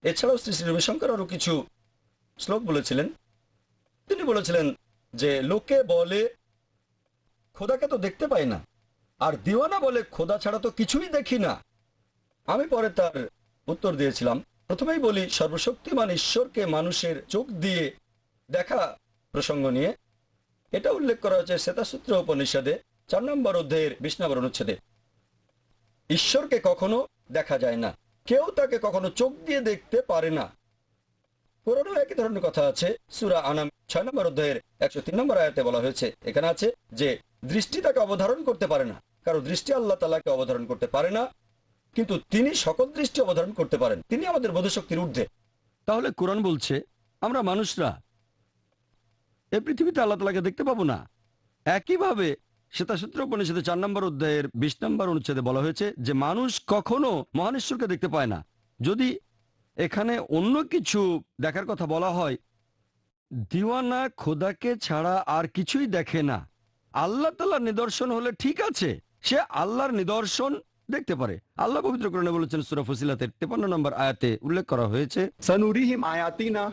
এছাড়াও শ্রী শ্রী রবিশঙ্কর আরো কিছু শ্লোক বলেছিলেন। তিনি বলেছিলেন যে লোকে বলে খোদাকে তো দেখতে পাই না, আর দিওয়ানা বলে খোদা ছাড়া তো কিছুই দেখি না। আমি পরে তার উত্তর দিয়েছিলাম, প্রথমেই বলি সর্বশক্তিমান ঈশ্বরকে মানুষের চোখ দিয়ে দেখা প্রসঙ্গ নিয়ে এটা উল্লেখ করা হয়েছে শ্বেতাসূত্র উপনিষদে 4 নম্বর অধ্যায়ের 20 নম্বর অনুচ্ছেদে। ঈশ্বরকে কখনো দেখা যায় না, কেউ তাকে কখনো চোখ দিয়ে দেখতে পারে না। কোরআনেও একই ধরনের কথা আছে। সূরা আনাম 6 নম্বর অধ্যায়ের 103 নম্বর আয়াতে বলা হয়েছে, এখানে আছে যে দৃষ্টি তাকে অবধারণ করতে পারে না, কারণ দৃষ্টি আল্লাহ তাআলাকে অবধারণ করতে পারে না, কিন্তু তিনি সকল দৃষ্টি অবধারণ করতে পারেন। তিনি আমাদের বোধশক্তির ঊর্ধ্বে। তাহলে কোরআন বলছে আমরা মানুষরা এই পৃথিবীতে আল্লাহ তাআলাকে দেখতে পাবো না। একইভাবে শ্বেতাসূত্র উপনিষদে 4 নম্বর অধ্যায়ের 20 নম্বর অনুচ্ছেদে বলা হয়েছে যে মানুষ কখনো মহান ঈশ্বরকে দেখতে পায় না। যদি এখানে অন্য কিছু দেখার কথা বলা হয়, দিওয়ানা খোদাকে ছাড়া আর কিছুই দেখে না। আল্লাহ তাআলার নিদর্শন হলে ঠিক আছে, সে আল্লাহর নিদর্শন দেখতে পারে। আল্লাহ পবিত্র কোরআনে বলেছেন সূরা ফুসিলাতের 53 নম্বর আয়াতে উল্লেখ করা হয়েছে, सनुरीहिम आयातिना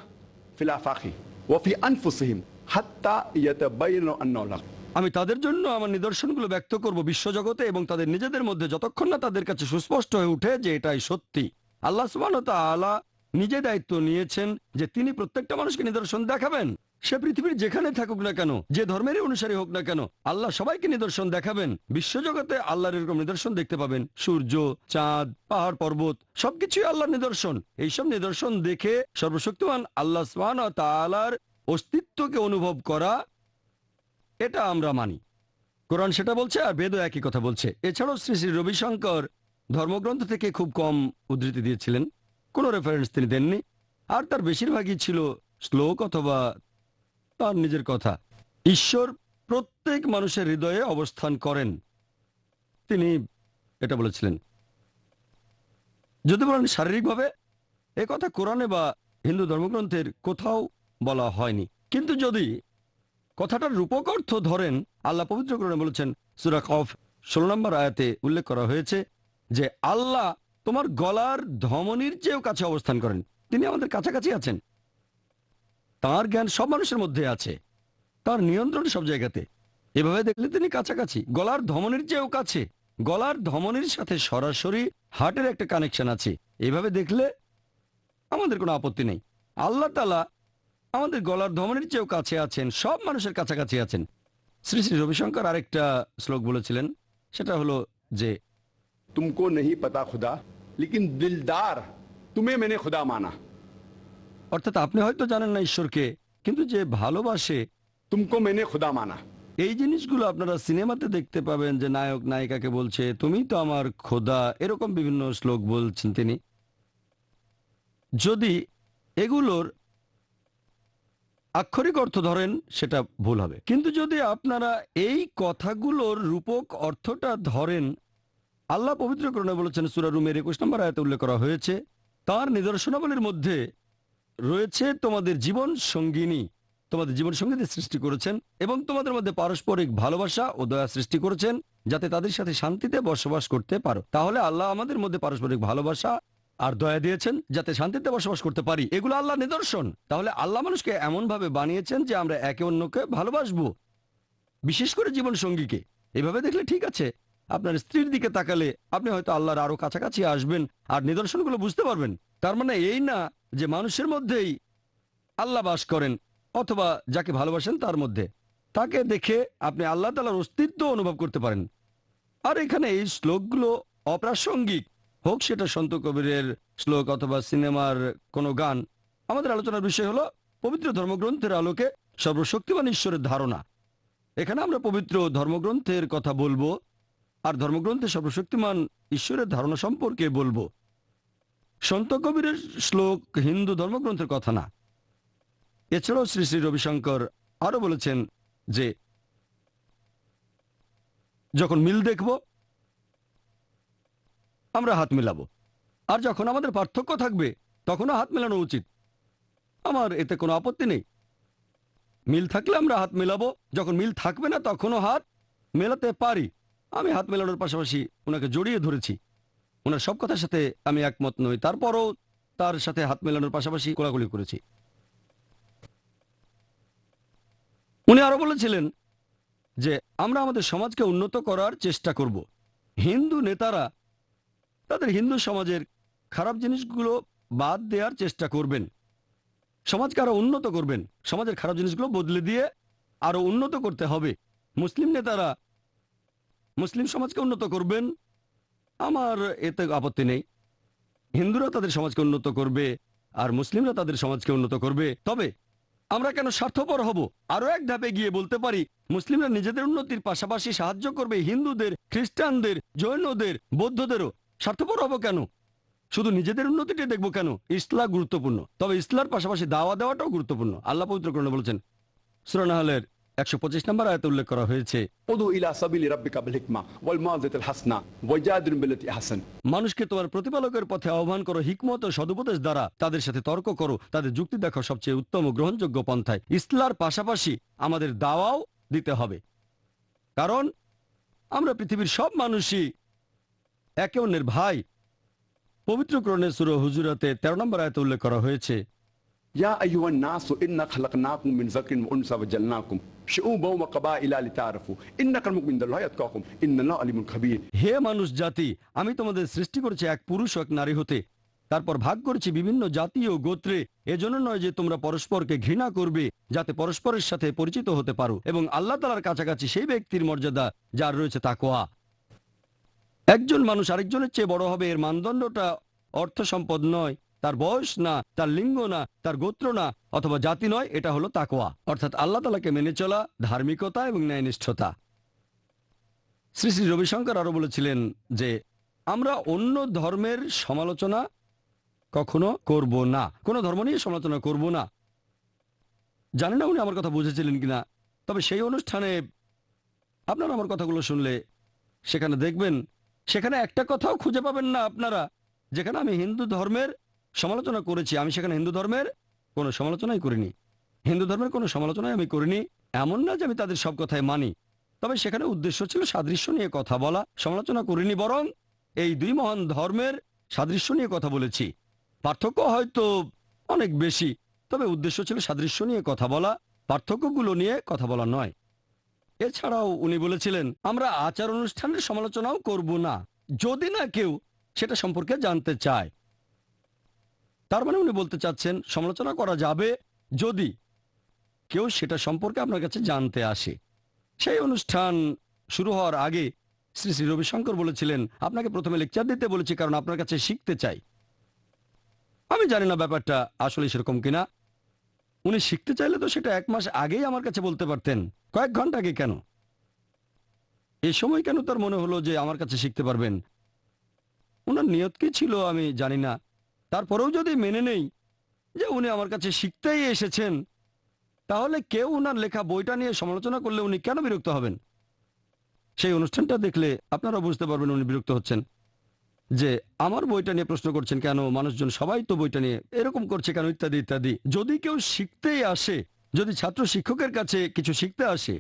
फिल आफाकी व फी अनफुसिहिम हत्ता यतबाय्यानु अन्नाहु हक। আমি তাদের জন্য আমার নিদর্শনগুলো ব্যক্ত করব বিশ্বজগতে এবং তাদের নিজেদের মধ্যে, যতক্ষণ না তাদের কাছে সুস্পষ্ট হয়ে ওঠে যে এটাই সত্যি। আল্লাহ সুবহানাহু ওয়া তাআলা নিজে দায়িত্ব নিয়েছেন যে তিনি প্রত্যেকটা মানুষকে নিদর্শন দেখাবেন। সে পৃথিবীর যেখানে থাকুক না কেন, যে ধর্মেরই অনুসারী হোক না কেন, আল্লাহ সবাইকে নিদর্শন দেখাবেন। বিশ্বজগতে আল্লাহর এরকম নিদর্শন দেখতে পাবেন। সূর্য, চাঁদ, পাহাড়, পর্বত সবকিছুই আল্লাহর নিদর্শন। এইসব নিদর্শন দেখে সর্বশক্তিমান আল্লাহ সুবহানাহু ওয়া তাআলার অস্তিত্বকে অনুভব করা, এটা আমরা মানি। কোরআন সেটা বলছে, আর বেদও একই কথা বলছে। এছাড়াও শ্রী শ্রী রবিশঙ্কর ধর্মগ্রন্থ থেকে খুব কম উদ্ধৃতি দিয়েছিলেন, কোনো রেফারেন্স তিনি দেননি, আর তার বেশিরভাগই ছিল শ্লোক অথবা তার নিজের কথা। ঈশ্বর প্রত্যেক মানুষের হৃদয়ে অবস্থান করেন, তিনি এটা বলেছিলেন। যদি বলেন শারীরিকভাবে, এ কথা কোরআনে বা হিন্দু ধর্মগ্রন্থের কোথাও বলা হয়নি। কিন্তু যদি কথাটার রূপক অর্থ ধরেন, আল্লাহ পবিত্র কোরআনে বলেছেন সূরা কফ 16 নম্বর আয়াতে উল্লেখ করা হয়েছে যে আল্লাহ তোমার গলার ধমনীর চেয়েও কাছে অবস্থান করেন। তিনি আমাদের কাছাকাছি আছেন, তার জ্ঞান সব মানুষের মধ্যে আছে, তার নিয়ন্ত্রণ সব জায়গাতে। এভাবে দেখলে তিনি কাছাকাছি, গলার ধমনীর চেয়েও কাছে। গলার ধমনীর সাথে সরাসরি হার্টের একটা কানেকশন আছে। এভাবে দেখলে আমাদের কোনো আপত্তি নেই। আল্লাহ তাআলা আমাদের গলার ধমনীর চেয়েও কাছে আছেন, সব মানুষের কাছাকাছি আছেন। শ্রী শ্রী রবিশঙ্কর আরেকটা শ্লোক বলেছিলেন, সেটা হলো যে तुमको नहीं पता खुदा, लेकिन दिलदार तुम्हें मैंने खुदा माना। অর্থাৎ আপনি হয়তো জানেন না ঈশ্বরকে, কিন্তু যে ভালোবাসে, तुमको मैंने खुदा माना। এই জিনিসগুলো আপনারা সিনেমাতে দেখতে পাবেন যে নায়ক নায়িকাকে বলছে তুমি তো আমার খোদা, এরকম বিভিন্ন শ্লোক বলছেন তিনি। যদি এগুলোর আক্ষরিক অর্থ ধরেন সেটা ভুল হবে, কিন্তু যদি আপনারা এই কথাগুলোর রূপক অর্থটা ধরেন, আল্লাহ পবিত্র কোরআনে বলেছেন সূরা রুমের 21 নম্বর আয়াতে উল্লেখ করা হয়েছে, তার নিদর্শনাবলীর মধ্যে রয়েছে তোমাদের জীবন সঙ্গিনী, তোমাদের জীবন সঙ্গীদের সৃষ্টি করেছেন এবং তোমাদের মধ্যে পারস্পরিক ভালোবাসা ও দয়া সৃষ্টি করেছেন যাতে তাদের সাথে শান্তিতে বসবাস করতে পারো। তাহলে আল্লাহ আমাদের মধ্যে পারস্পরিক ভালোবাসা আর দয়া দিয়েছেন যাতে শান্তিতে বসবাস করতে পারি। এগুলো আল্লাহ নিদর্শন। তাহলে আল্লাহ মানুষকে এমন ভাবে বানিয়েছেন যে আমরা একে অন্যকে ভালোবাসবো, বিশেষ করে জীবন সঙ্গীকে। এভাবে দেখলে ঠিক আছে। আপনার স্ত্রীর দিকে তাকালে আপনি হয়তো আল্লাহর আরো কাছাকাছি আসবেন আর নিদর্শনগুলো বুঝতে পারবেন। তার মানে এই না যে মানুষের মধ্যেই আল্লাহ বাস করেন অথবা যাকে ভালোবাসেন তার মধ্যে, তাকে দেখে আপনি আল্লাহ তাআলার অস্তিত্ব অনুভব করতে পারেন। আর এখানে এই শ্লোকগুলো অপ্রাসঙ্গিক হোক, সেটা সন্ত কবিরের শ্লোক অথবা সিনেমার কোনো গান, আমাদের আলোচনার বিষয় হলো পবিত্র ধর্মগ্রন্থের আলোকে সর্বশক্তিমান ঈশ্বরের ধারণা। এখানে আমরা পবিত্র ধর্মগ্রন্থের কথা বলবো আর ধর্মগ্রন্থে সর্বশক্তিমান ঈশ্বরের ধারণা সম্পর্কে বলবো। সন্ত কবিরের শ্লোক হিন্দু ধর্মগ্রন্থের কথা না। এছাড়াও শ্রী শ্রী রবিশঙ্কর আরো বলেছেন যে যখন মিল দেখব আমরা হাত মেলাবো, আর যখন আমাদের পার্থক্য থাকবে তখনও হাত মেলানো উচিত। আমার এতে কোনো আপত্তি নেই। মিল থাকলে আমরা হাত মেলাবো, যখন মিল থাকবে না তখনও হাত মেলাতে পারি। আমি হাত মেলানোর পাশাপাশি ওনাকে জড়িয়ে ধরেছি। ওনার সব কথার সাথে আমি একমত নই, তারপরও তার সাথে হাত মেলানোর পাশাপাশি কোলাকুলি করেছি। উনি আরো বলেছিলেন যে আমরা আমাদের সমাজকে উন্নত করার চেষ্টা করব। হিন্দু নেতারা তাদের হিন্দু সমাজের খারাপ জিনিসগুলো বাদ দেওয়ার চেষ্টা করবেন, সমাজকে আরো উন্নত করবেন, সমাজের খারাপ জিনিসগুলো বদলে দিয়ে আরো উন্নত করতে হবে। মুসলিম নেতারা মুসলিম সমাজকে উন্নত করবেন, আমার এতে আপত্তি নেই। হিন্দুরা তাদের সমাজকে উন্নত করবে আর মুসলিমরা তাদের সমাজকে উন্নত করবে। তবে আমরা কেন স্বার্থপর হব? আরো এক ধাপে গিয়ে বলতে পারি মুসলিমরা নিজেদের উন্নতির পাশাপাশি সাহায্য করবে হিন্দুদের, খ্রিস্টানদের, জৈনদের, বৌদ্ধদেরও। স্বার্থপর হব কেন? শুধু নিজেদের উন্নতিটাই দেখবো কেন? ইসলাম গুরুত্বপূর্ণ, তবে ইসলামের পাশাপাশি দাওয়া দেওয়াটাও গুরুত্বপূর্ণ। আল্লাহ পবিত্র কোরআনে বলেছেন, সূরা নাহলের 125 নম্বর আয়াতে উল্লেখ করা হয়েছে, উদু ইলা সাবিলি রাব্বিকা বিল হিকমা ওয়াল মাউযাতিল হাসনা ওয়াজাদিল বিল্লাতি আহসান। মানুষকে তোমার প্রতিপালকের পথে আহ্বান করো হিকমত ও সদুপদেশ দ্বারা, তাদের সাথে তর্ক করো, তাদের যুক্তি দেখো সবচেয়ে উত্তম ও গ্রহণযোগ্য পন্থায়। ইসলার পাশাপাশি আমাদের দাওয়াও দিতে হবে, কারণ আমরা পৃথিবীর সব মানুষই একে অন্যের ভাই। পবিত্র কোরআনে সূরা হুজুরাতে 13 নম্বর আয়াতে উল্লেখ করা হয়েছে, ইয়া আইয়ুহান নাসু ইন্না খালাকনাকুম মিন যাকরিন ওয়া উনসা ওয়াজআলনাকুম শুউবান ওয়া কাবাইলা লিতাআরাফু ইন্নাকাল মুমিনুল্লাহি ইয়াতকাকুম ইন্নাল্লাহু আলিমুন খাবীর। হে মানুষ জাতি, আমি তোমাদের সৃষ্টি করেছি এক পুরুষ ও এক নারী হতে, তারপর ভাগ করেছি বিভিন্ন জাতি ও গোত্রে, এজন্য নয় যে তোমরা পরস্পরকে ঘৃণা করবে, যাতে পরস্পরের সাথে পরিচিত হতে পারো, এবং আল্লাহ তাআলার কাছাকাছি সেই ব্যক্তির মর্যাদা যার রয়েছে তাকওয়া। একজন মানুষ আরেকজনের চেয়ে বড় হবে, এর মানদণ্ডটা অর্থ সম্পদ নয়, তার বয়স না, তার লিঙ্গ না, তার গোত্র না, অথবা জাতি নয়, এটা হলো তাকওয়া, অর্থাৎ আল্লাহ তাআলাকে মেনে চলা, ধার্মিকতা এবং ন্যায়নিষ্ঠতা। শ্রী শ্রী রবিশঙ্কর আরো বলেছিলেন যে আমরা অন্য ধর্মের সমালোচনা কখনো করব না, কোনো ধর্ম নিয়ে সমালোচনা করব না। জানি না উনি আমার কথা বুঝেছিলেন কিনা, তবে সেই অনুষ্ঠানে আপনারা আমার কথাগুলো শুনলে সেখানে দেখবেন, সেখানে একটা কথাও খুঁজে পাবেন না আপনারা যেখানে আমি হিন্দু ধর্মের সমালোচনা করেছি। আমি সেখানে হিন্দু ধর্মের কোনো সমালোচনাই করিনি, হিন্দু ধর্মের কোনো সমালোচনাই আমি করিনি। এমন না যে আমি তাদের সব কথাই মানি, তবে সেখানে উদ্দেশ্য ছিল সাদৃশ্য নিয়ে কথা বলা, সমালোচনা করিনি, বরং এই দুই মহান ধর্মের সাদৃশ্য নিয়ে কথা বলেছি। পার্থক্য হয়তো অনেক বেশি, তবে উদ্দেশ্য ছিল সাদৃশ্য নিয়ে কথা বলা, পার্থক্যগুলো নিয়ে কথা বলা নয়। এছাড়াও উনি বলেছিলেন আমরা আচার অনুষ্ঠানের সমালোচনাও করব না, যদি না কেউ সেটা সম্পর্কে জানতে চায়। তার মানে উনি বলতে চাচ্ছেন সমালোচনা করা যাবে যদি কেউ সেটা সম্পর্কে আপনার কাছে জানতে আসে। সেই অনুষ্ঠান শুরু হওয়ার আগে শ্রী শ্রী রবিশঙ্কর বলেছিলেন আপনাকে প্রথমে লেকচার দিতে বলেছি কারণ আপনার কাছে শিখতে চাই। আমি জানি না ব্যাপারটা আসলে সেরকম কিনা। উনি শিখতে চাইলে তো সেটা 1 মাস আগেই আমার কাছে বলতে পারতেন, কয়েক ঘন্টা আগে। কেন এই সময় কেন তার মনে হলো যে আমার কাছে শিখতে পারবেন? ওনার নিয়ত কি ছিল আমি জানি না। তারপরেও যদি মেনে নেই যে উনি আমার কাছে শিখতেই এসেছেন, তাহলে কেউ ওনার লেখা বইটা নিয়ে সমালোচনা করলে উনি কেন বিরক্ত হবেন? সেই অনুষ্ঠানটা দেখলে আপনারা বুঝতে পারবেন উনি বিরক্ত হচ্ছেন যে আমার বইটা নিয়ে প্রশ্ন করছেন কেন, মানুষজন সবাই তো বইটা নিয়ে এরকম করছে কেন, ইত্যাদি ইত্যাদি। যদি কেউ শিখতেই আসে, যদি ছাত্র শিক্ষকের কাছে কিছু শিখতে আসে,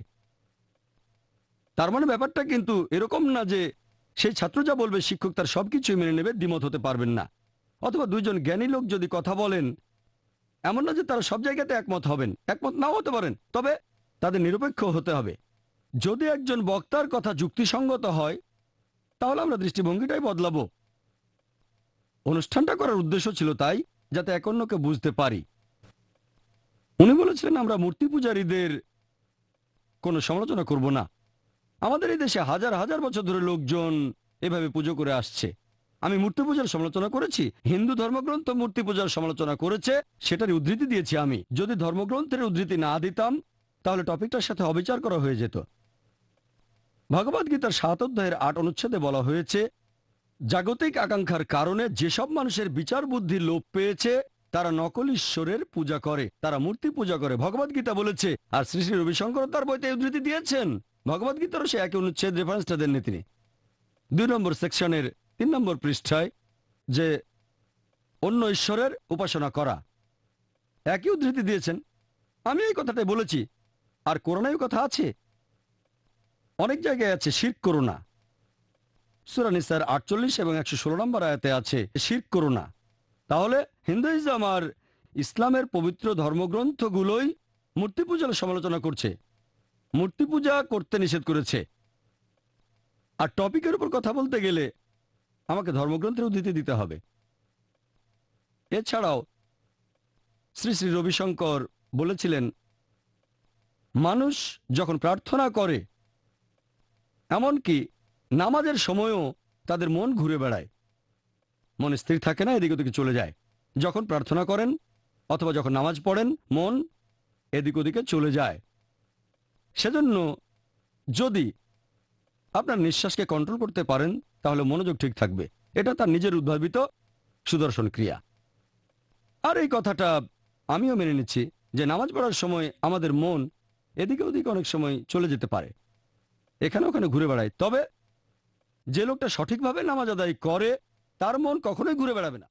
তার মানে ব্যাপারটা কিন্তু এরকম না যে সেই ছাত্র যা বলবে শিক্ষক তার সবকিছুই মেনে নেবে, দ্বিমত হতে পারবেন না। অথবা দুইজন জ্ঞানী লোক যদি কথা বলেন, এমন না যে তারা সব জায়গাতে একমত হবেন, একমত নাও হতে পারেন, তবে তাদের নিরপেক্ষ হতে হবে। যদি একজন বক্তার কথা যুক্তিসঙ্গত হয়, তাহলে আমরা দৃষ্টিভঙ্গিটাই বদলাবো। অনুষ্ঠানটা করার উদ্দেশ্য ছিল তাই, যাতে এক অন্যকে বুঝতে পারি। উনি বলেছিলেন আমরা মূর্তি পূজারীদের কোনো সমালোচনা করব না। আমাদের এই দেশে হাজার হাজার বছর ধরে লোকজন এভাবে পুজো করে আসছে। আমি মূর্তি পূজার সমালোচনা করেছি? হিন্দু ধর্মগ্রন্থ মূর্তি পূজার সমালোচনা করেছে, সেটার উদ্ধৃতি দিয়েছি আমি। যদি ধর্মগ্রন্থের উদ্ধৃতি না দিতাম তাহলে টপিকটার সাথে অবিচার করা হয়ে যেত। ভগবদ্গীতার 7 অধ্যায়ের 8 অনুচ্ছেদে বলা হয়েছে, জাগতিক আকাঙ্ক্ষার কারণে যেসব মানুষের বিচার বুদ্ধি লোপ পেয়েছে তারা নকল ঈশ্বরের পূজা করে, তারা মূর্তি পূজা করে, ভগবদ্গীতা বলেছে। আর শ্রী শ্রী রবিশঙ্কর তার বইতে উদ্ধৃতি দিয়েছেন। ভগবদ্গীতারও সে একই অনুচ্ছেদ রেফারেন্সটা দেননি তিনি। 2 নম্বর সেকশনের 3 নম্বর পৃষ্ঠায় যে অন্য ঈশ্বরের উপাসনা করা, একই উদ্ধৃতি দিয়েছেন। আমি এই কথাটাই বলেছি। আর কোরআনেও কথা আছে, অনেক জায়গায় আছে শিরক করো না। সূরা নিসার 48 এবং 116 নম্বর আয়াতে আছে শিরক করো না। তাহলে হিন্দুইজম আর ইসলামের পবিত্র ধর্মগ্রন্থগুলোই মূর্তি পূজার সমালোচনা করছে, মূর্তি পূজা করতে নিষেধ করেছে। আর টপিকের উপর কথা বলতে গেলে আমাকে ধর্মগ্রন্থের উদ্ধৃতি দিতে হবে। এছাড়াও শ্রী শ্রী রবিশঙ্কর বলেছিলেন, মানুষ যখন প্রার্থনা করে, এমনকি নামাজের সময়ও তাদের মন ঘুরে বেড়ায়, মন স্থির থাকে না, এদিক ওদিকে চলে যায়। যখন প্রার্থনা করেন অথবা যখন নামাজ পড়েন, মন এদিক ওদিকে চলে যায়। সেজন্য যদি আপনার নিঃশ্বাসকে কন্ট্রোল করতে পারেন তাহলে মনোযোগ ঠিক থাকবে। এটা তার নিজের উদ্ভাবিত সুদর্শন ক্রিয়া। আর এই কথাটা আমিও মেনে নিচ্ছি যে নামাজ পড়ার সময় আমাদের মন এদিকে ওদিকে অনেক সময় চলে যেতে পারে, এখানে ওখানে ঘুরে বেড়ায়। তবে যে লোকটা সঠিকভাবে নামাজ আদায় করে তার মন কখনোই ঘুরে বেড়াবে না।